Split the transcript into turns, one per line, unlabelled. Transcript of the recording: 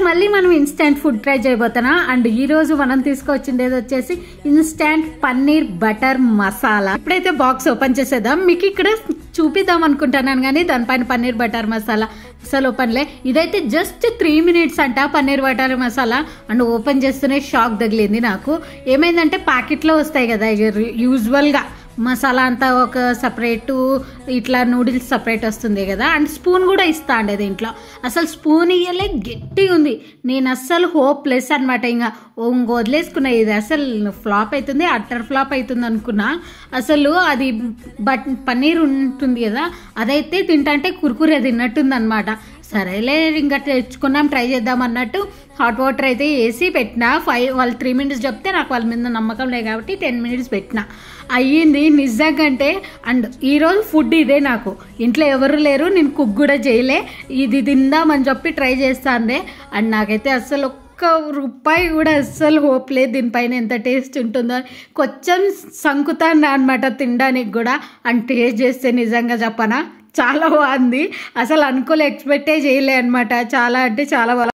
మళ్ళీ మనం instant food try చేయబోతున్నా. And ఈ రోజు మనం తీసుకొచ్చింది ఏది వచ్చేసి ఇన్స్టెంట్ పన్నీర్ బటర్ మసాలా. ఇప్పుడైతే బాక్స్ ఓపెన్ చేసేద్దాం. మీకు ఇక్కడ చూపిద్దాం అనుకుంటున్నాను కానీ దానిపైన పన్నీర్ బటర్ మసాలా అసలు ఓపెన్లే. ఇదైతే జస్ట్ 3 minutes అంట paneer butter masala. And open చేస్తూనే షాక్ తగిలింది నాకు. ఏమైందంటే ప్యాకెట్లో వస్తాయి కదా యూజువల్గా మసాలా అంతా ఒక సపరేటు, ఇట్లా నూడిల్స్ సపరేట్ వస్తుంది కదా. అండ్ స్పూన్ కూడా ఇస్తా అండి దీంట్లో. అసలు స్పూన్ ఇయ్యలే, గట్టిగా ఉంది. నేను అస్సలు హోప్లెస్ అనమాట. ఇంకా వదిలేసుకున్నా, ఇది అసలు ఫ్లాప్ అవుతుంది, అట్టర్ ఫ్లాప్ అవుతుంది అనుకున్నా. అసలు అది పన్నీర్ ఉంటుంది కదా, అదైతే తింటే కురుకురే తిన్నట్టుంది అనమాట. సరేలే ఇంకా తెచ్చుకున్నాం, ట్రై చేద్దాం అన్నట్టు హాట్ వాటర్ అయితే వేసి పెట్టినా. వాళ్ళు 3 minutes చెప్తే నాకు వాళ్ళ మీద నమ్మకం లేదు కాబట్టి 10 minutes పెట్టినా. అయ్యింది నిజంగా. అండ్ ఈరోజు ఫుడ్ ఇదే. నాకు ఇంట్లో ఎవరు లేరు, నేను కుక్ కూడా చేయలే. ఇది తిందామని చెప్పి ట్రై చేస్తాను. అండ్ నాకైతే అస్సలు ₹1 కూడా అస్సలు హోప్ లేదు దీనిపైన ఎంత టేస్ట్ ఉంటుందో. కొంచెం సంకుతాను అనమాట తినడానికి కూడా. అండ్ టేస్ట్ చేస్తే నిజంగా చెప్పనా చాలా బాగుంది. అసలు అనుకోలే, ఎక్స్పెక్టే చేయలే అనమాట. చాలా అంటే చాలా